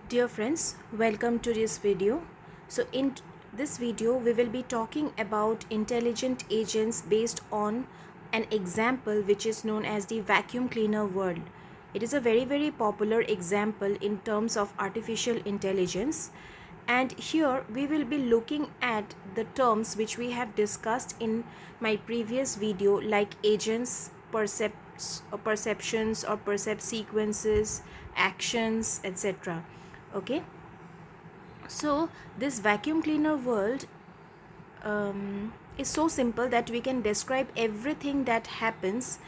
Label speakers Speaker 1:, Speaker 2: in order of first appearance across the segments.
Speaker 1: Dear friends, welcome to this video. In this video, we will be talking about intelligent agents based on an example which is known as the vacuum cleaner world. It is a very popular example in terms of artificial intelligence. And here we will be looking at the terms which we have discussed in my previous video, like agents, perceptions or percept sequences, actions, etc. Okay, so this vacuum cleaner world is so simple that we can describe everything that happens,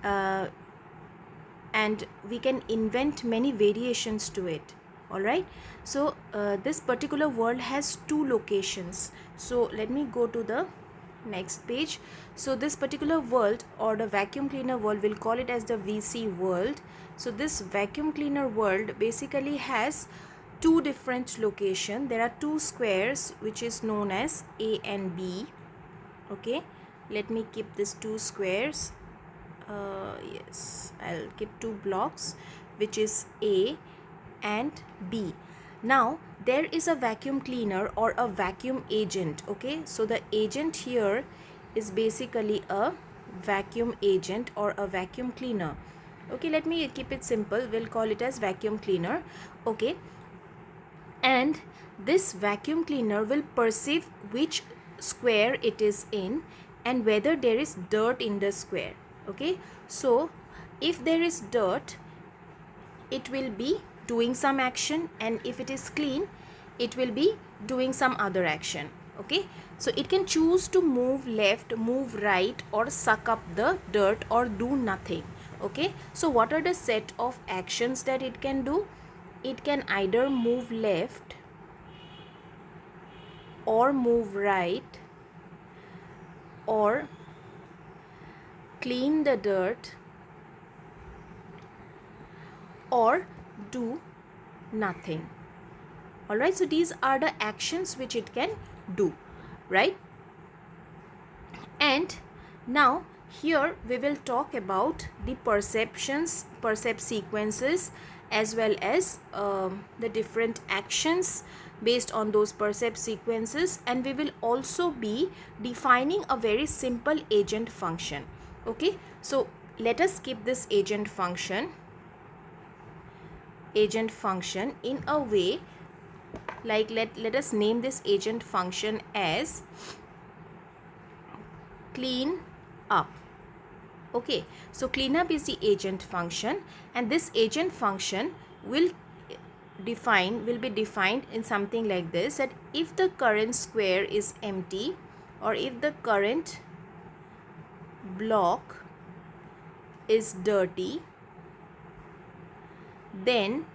Speaker 1: uh, and we can invent many variations to it. All right, so this particular world has two locations. So let me go to the next page. So this particular world, or the vacuum cleaner world, we'll call it as the VC world. So this vacuum cleaner world basically has two different locations. There are two squares which is known as A and B. Okay, let me keep these two squares. Yes, I'll keep two blocks which is A and B. Now there is a vacuum cleaner or a vacuum agent. Okay, so the agent here is basically a vacuum agent or a vacuum cleaner. Okay, let me keep it simple, we'll call it as vacuum cleaner. Okay, and this vacuum cleaner will perceive which square it is in and whether there is dirt in the square. Okay, so if there is dirt, it will be doing some action, and if it is clean, it will be doing some other action. Okay, so it can choose to move left, move right, or suck up the dirt, or do nothing. Okay, so what are the set of actions that it can do? It can either move left or move right, or clean the dirt, or do nothing. All right, so these are the actions which it can do, right? And now here we will talk about the percept sequences, as well as the different actions based on those percept sequences, and we will also be defining a very simple agent function. Okay, so let us keep this agent function in a way, like let us name this agent function as clean up. Okay, so cleanup is the agent function, and this agent function will be defined in something like this: that if the current square is empty, or if the current block is dirty, then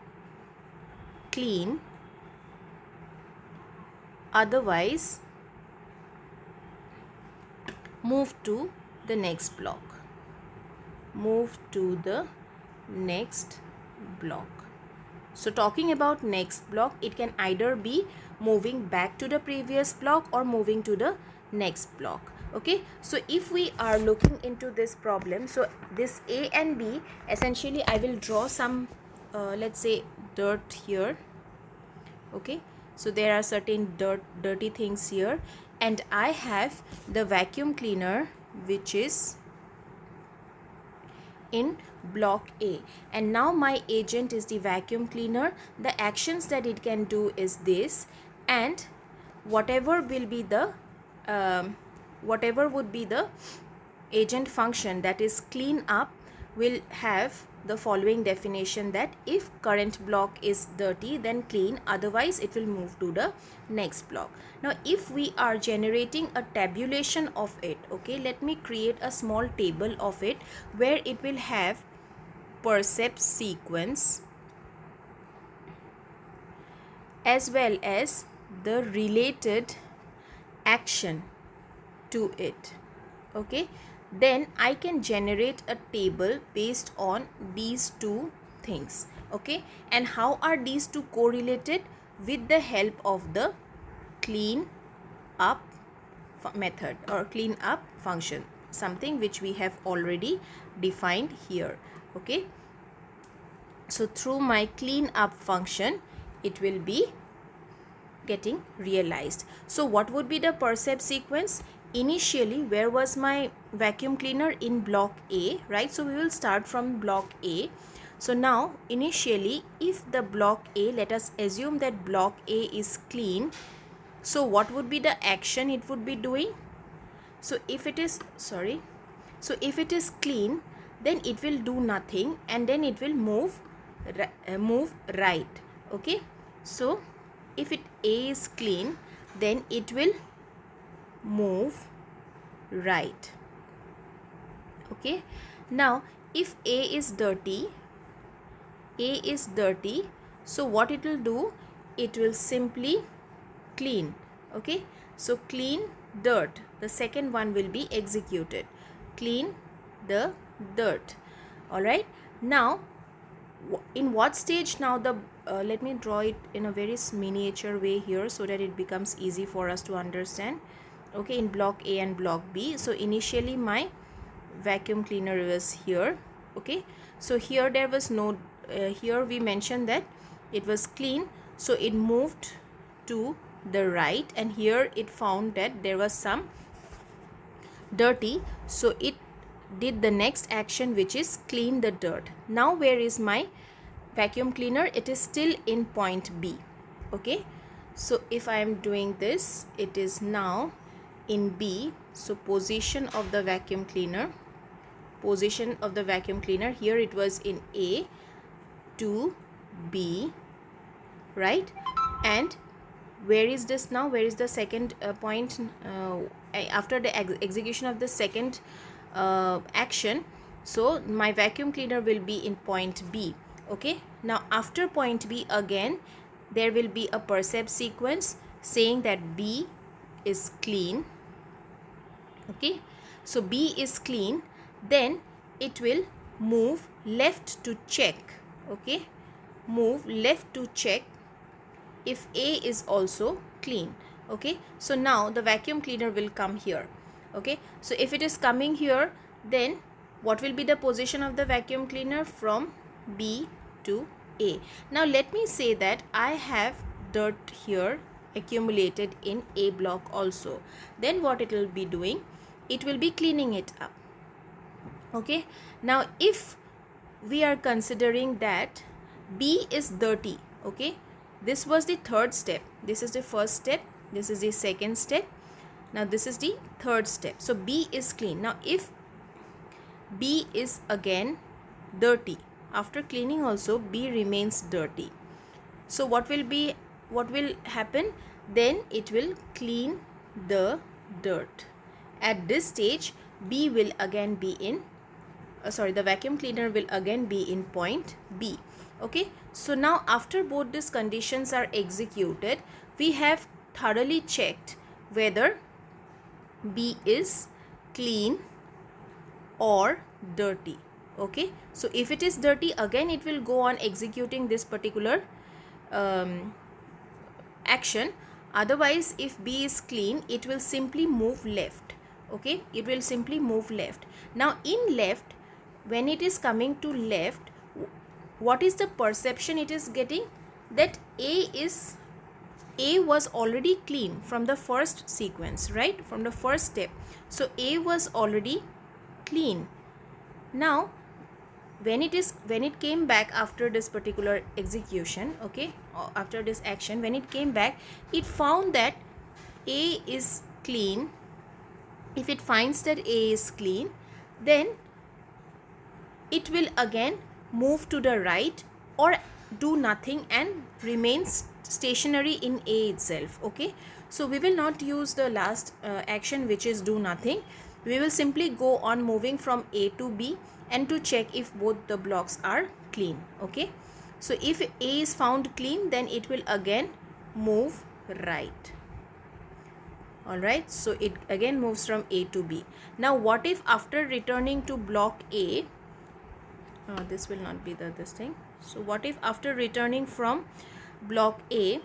Speaker 1: clean, otherwise move to the next block. So talking about next block, it can either be moving back to the previous block or moving to the next block. Okay, so if we are looking into this problem, so this A and B, essentially I will draw some let's say dirt here. Okay, so there are certain dirty things here, and I have the vacuum cleaner which is in block A, and now my agent is the vacuum cleaner. The actions that it can do is this, and whatever will be the whatever would be the agent function, that is clean up, will have the following definition: that if current block is dirty, then clean, otherwise it will move to the next block. Now if we are generating a tabulation of it, okay, let me create a small table of it where it will have percept sequence as well as the related action to it. Okay, then I can generate a table based on these two things. Okay, and how are these two correlated? With the help of the clean up method or clean up function, something which we have already defined here. Okay, so through my clean up function, it will be getting realized. So what would be the percept sequence? Initially, where was my vacuum cleaner? In block A, right? So we will start from block A. So now initially, if the block A, let us assume that block A is clean, so what would be the action it would be doing? So if it is if it is clean, then it will do nothing, and then it will move right. Okay, so if it A is clean, then it will move right. Okay, now if A is dirty, so what it will do? It will simply clean. Okay, so clean dirt, the second one will be executed. Clean the dirt. All right, now in what stage now the let me draw it in a very miniature way here so that it becomes easy for us to understand. Okay, in block A and block B, so initially my vacuum cleaner was here. Okay, so here there was no here we mentioned that it was clean, so it moved to the right, and here it found that there was some dirty, so it did the next action, which is clean the dirt. Now where is my vacuum cleaner? It is still in point B. Okay, so if I am doing this, it is now in B. So position of the vacuum cleaner, here it was in A to B, right? And where is this now? Where is the second point after the execution of the second action? So my vacuum cleaner will be in point B. Okay, now after point B, again there will be a percept sequence saying that B is clean. Okay, so B is clean, then it will move left to check. Okay, move left to check if A is also clean. Okay, so now the vacuum cleaner will come here. Okay, so if it is coming here, then what will be the position of the vacuum cleaner? From B to A. Now let me say that I have dirt here accumulated in A block also. Then what it will be doing? It will be cleaning it up. Okay, now if we are considering that B is dirty, okay, this was the third step, this is the first step, this is the second step, now this is the third step. So B is clean. Now if B is again dirty, after cleaning also B remains dirty, so what will happen? Then it will clean the dirt. At this stage, B will again be in the vacuum cleaner will again be in point B. Okay, so now after both these conditions are executed, we have thoroughly checked whether B is clean or dirty. Okay, so if it is dirty, again it will go on executing this particular action. Otherwise, if B is clean, it will simply move left. Okay, it will simply move left. Now in left, when it is coming to left, what is the perception it is getting? That A was already clean from the first sequence, right? From the first step. So A was already clean. Now when it came back after this particular execution, okay, after this action, when it came back, it found that A is clean. If it finds that A is clean, then it will again move to the right or do nothing and remain stationary in A itself. Okay, so we will not use the last action, which is do nothing. We will simply go on moving from A to B and to check if both the blocks are clean. Okay, so if A is found clean, then it will again move right. Alright, so it again moves from A to B. Now what if after returning to block A, this will not be this thing. So what if after returning from block B,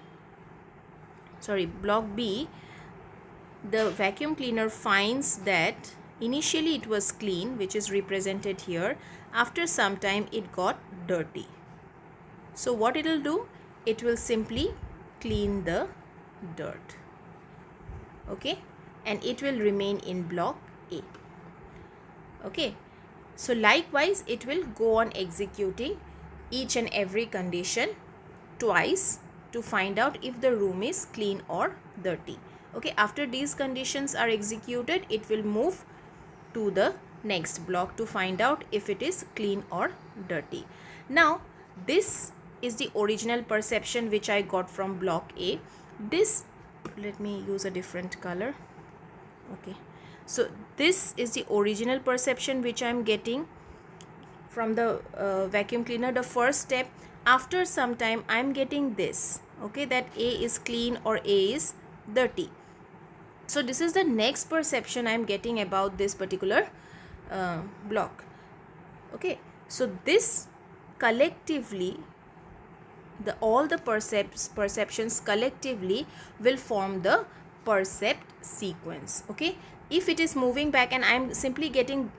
Speaker 1: the vacuum cleaner finds that initially it was clean, which is represented here. After some time it got dirty. So what it will do? it will simply clean the dirt. Okay, and it will remain in block A. Okay, so likewise it will go on executing each and every condition twice to find out if the room is clean or dirty. Okay, after these conditions are executed, it will move to the next block to find out if it is clean or dirty. Now this is the original perception which I got from block A. This, let me use a different color. Okay, so this is the original perception which I am getting from the vacuum cleaner. The first step, after some time I am getting this, okay, that A is clean or A is dirty. So this is the next perception I am getting about this particular block. Okay, so this collectively, all the perceptions collectively will form the percept sequence. Okay, if it is moving back and I am simply getting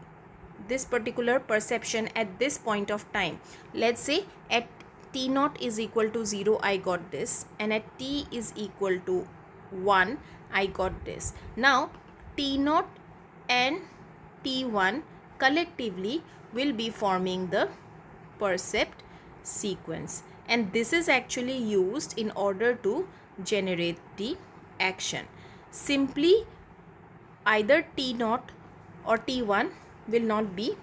Speaker 1: this particular perception at this point of time, let's say at t naught is equal to 0 I got this, and at t is equal to 1 I got this. Now t naught and t1 collectively will be forming the percept sequence, and this is actually used in order to generate the action. Simply either t naught or t1 will not be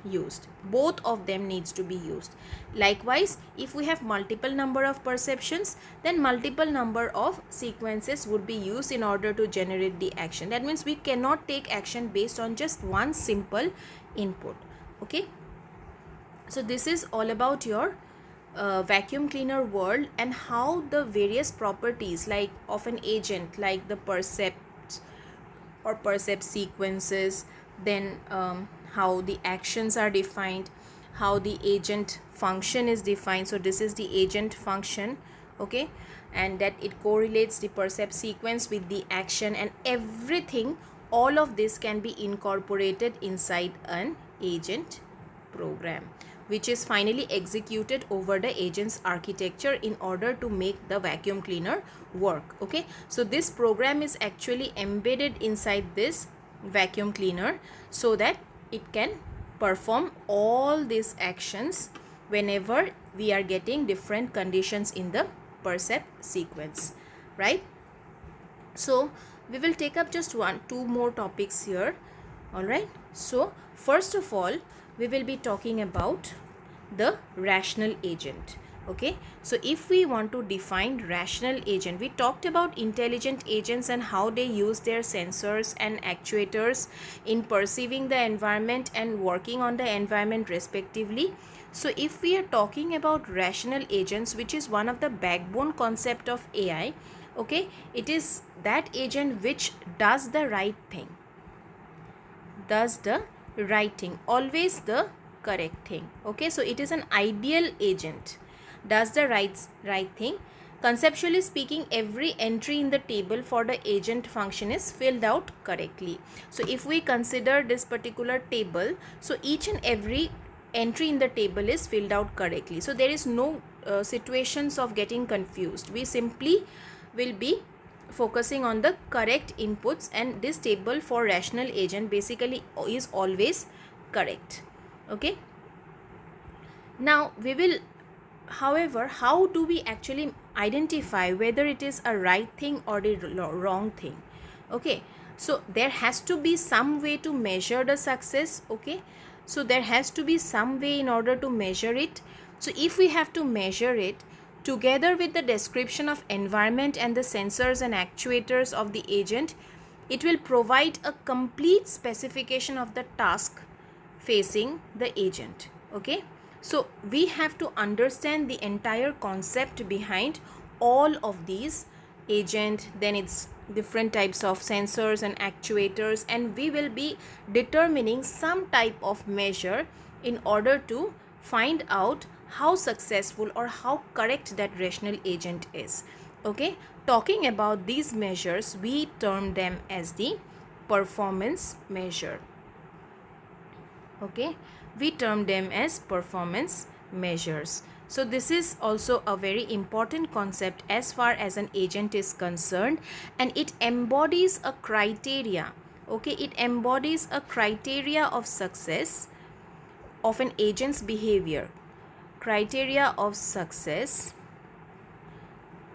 Speaker 1: used, both of them needs to be used. Likewise, if we have multiple number of perceptions, then multiple number of sequences would be used in order to generate the action. That means we cannot take action based on just one simple input. Okay, so this is all about your vacuum cleaner world, and how the various properties like of an agent, like the percept or percept sequences, then how the actions are defined, how the agent function is defined. So this is the agent function. Okay, and that it correlates the percept sequence with the action, and everything, all of this can be incorporated inside an agent program, which is finally executed over the agent's architecture in order to make the vacuum cleaner work. Okay, so this program is actually embedded inside this vacuum cleaner so that it can perform all these actions whenever we are getting different conditions in the percept sequence, right? So we will take up just two more topics here. All right, so first of all we will be talking about the rational agent. Okay, so if we want to define rational agent, we talked about intelligent agents and how they use their sensors and actuators in perceiving the environment and working on the environment respectively. So if we are talking about rational agents, which is one of the backbone concept of AI, okay, it is that agent which does the right thing, always the correct thing. Okay, so it is an ideal agent, does the right thing. Conceptually speaking, every entry in the table for the agent function is filled out correctly. So if we consider this particular table, so each and every entry in the table is filled out correctly, so there is no situations of getting confused. We simply will be focusing on the correct inputs, and this table for rational agent basically is always correct. Okay, now we will, however, how do we actually identify whether it is a right thing or the wrong thing? Okay, so there has to be some way to measure the success. Okay, so there has to be some way in order to measure it. So if we have to measure it together with the description of environment and the sensors and actuators of the agent, it will provide a complete specification of the task facing the agent. Okay, so we have to understand the entire concept behind all of these agent, then its different types of sensors and actuators, and we will be determining some type of measure in order to find out how successful or how correct that rational agent is. Okay, talking about these measures, we term them as the performance measure. Okay, we term them as performance measures. So this is also a very important concept as far as an agent is concerned, and it embodies a criteria. Okay, it embodies a criteria of success of an agent's behavior. Criteria of success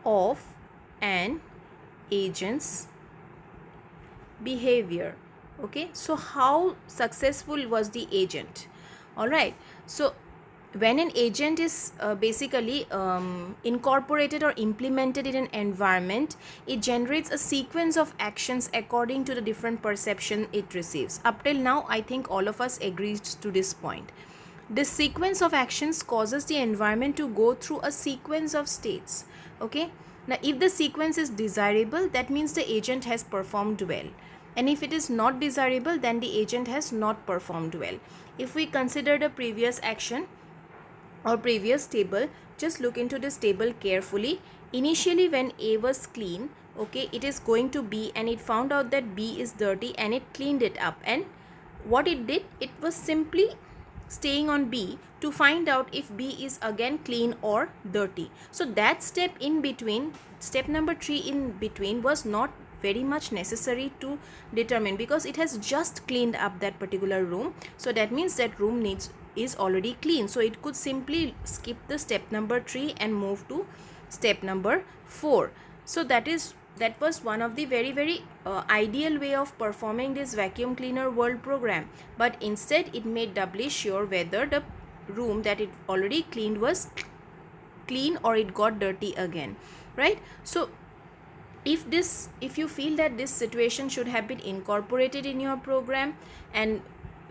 Speaker 1: of an agent's behavior. Okay, so how successful was the agent? All right, so when an agent is basically incorporated or implemented in an environment, it generates a sequence of actions according to the different perception it receives. Up till now, I think all of us agreed to this point. This sequence of actions causes the environment to go through a sequence of states. Okay, now if the sequence is desirable, that means the agent has performed well, and if it is not desirable, then the agent has not performed well. If we consider the previous action or previous table, just look into this table carefully. Initially when A was clean, okay, it is going to B, and it found out that B is dirty and it cleaned it up, and what it did, it was simply staying on B to find out if B is again clean or dirty. So that step in between, step number 3 in between, was not very much necessary to determine, because it has just cleaned up that particular room. So that means that room is already clean, so it could simply skip the step number 3 and move to step number 4. So that was one of the very ideal way of performing this vacuum cleaner world program, but instead it made doubly sure whether the room that it already cleaned was clean or it got dirty again, right? So if you feel that this situation should have been incorporated in your program, and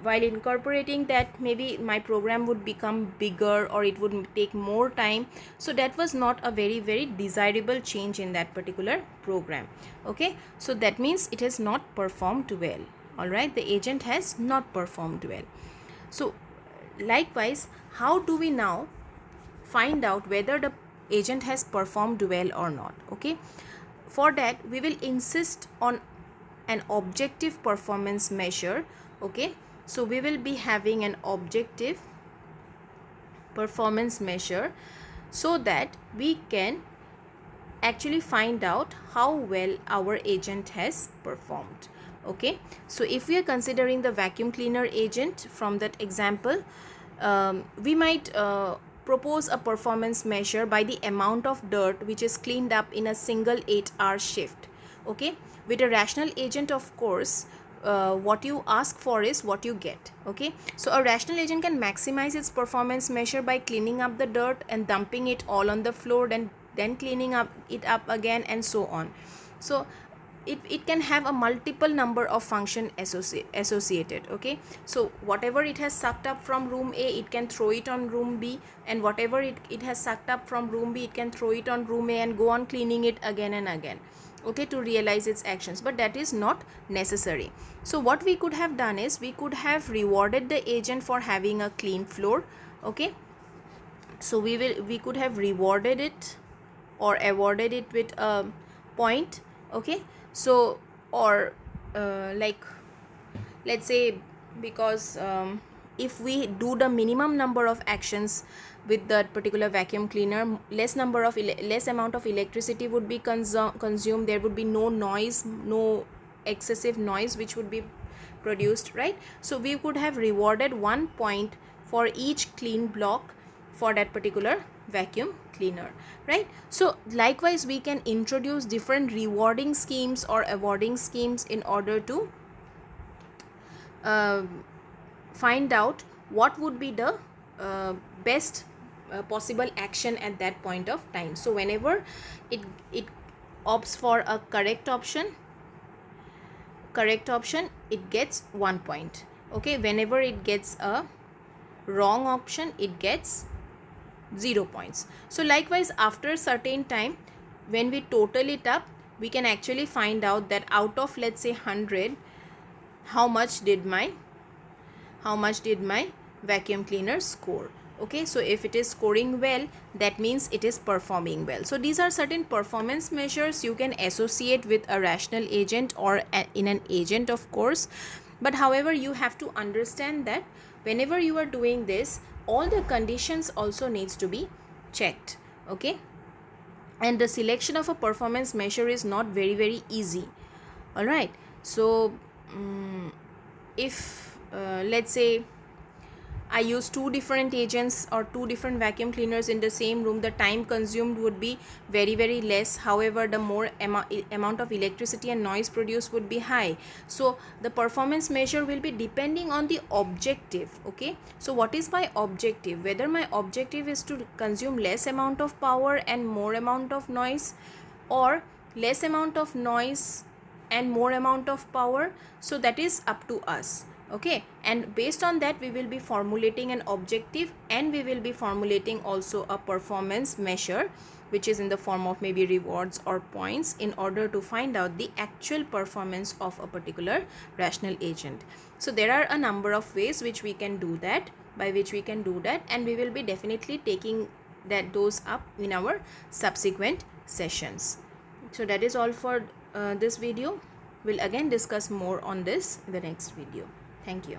Speaker 1: while incorporating that, maybe my program would become bigger or it would take more time, so that was not a very desirable change in that particular program. Okay, so that means it has not performed well. All right, the agent has not performed well. So likewise, how do we now find out whether the agent has performed well or not? Okay, for that we will insist on an objective performance measure. Okay, so we will be having an objective performance measure so that we can actually find out how well our agent has performed. Okay, so if we are considering the vacuum cleaner agent from that example, we might propose a performance measure by the amount of dirt which is cleaned up in a single 8-hour shift. Okay, with a rational agent, of course, what you ask for is what you get. Okay, so a rational agent can maximize its performance measure by cleaning up the dirt and dumping it all on the floor, then cleaning it up again, and so on. So it can have a multiple number of function associated. Okay, so whatever it has sucked up from room A, it can throw it on room B, and whatever it has sucked up from room B, it can throw it on room A and go on cleaning it again and again. Okay, to realize its actions, but that is not necessary. So what we could have done is we could have rewarded the agent for having a clean floor. Okay, so we could have rewarded it or awarded it with a point. Okay, so or like, let's say, because if we do the minimum number of actions with that particular vacuum cleaner, less amount of electricity would be consumed. There would be no noise, no excessive noise which would be produced, right? So we could have rewarded 1 point for each clean block for that particular vacuum cleaner, right? So likewise, we can introduce different rewarding schemes or awarding schemes in order to find out what would be the best possible action at that point of time. So whenever it opts for a correct option, it gets 1 point. Okay, whenever it gets a wrong option, it gets 0 points. So likewise, after a certain time, when we total it up, we can actually find out that out of, let's say, 100, how much did my vacuum cleaner score. Okay, so if it is scoring well, that means it is performing well. So these are certain performance measures you can associate with a rational agent or in an agent, of course. But however, you have to understand that whenever you are doing this, all the conditions also needs to be checked. Okay, and the selection of a performance measure is not very easy. All right, so if let's say I use two different agents or two different vacuum cleaners in the same room, the time consumed would be very less. However, the more amount of electricity and noise produced would be high. So the performance measure will be depending on the objective. Okay, so what is my objective? Whether my objective is to consume less amount of power and more amount of noise, or less amount of noise and more amount of power, so that is up to us. Okay, and based on that we will be formulating an objective, and we will be formulating also a performance measure, which is in the form of maybe rewards or points, in order to find out the actual performance of a particular rational agent. So there are a number of ways which we can do that, and we will be definitely taking those up in our subsequent sessions. So that is all for this video. We'll again discuss more on this in the next video. Thank you.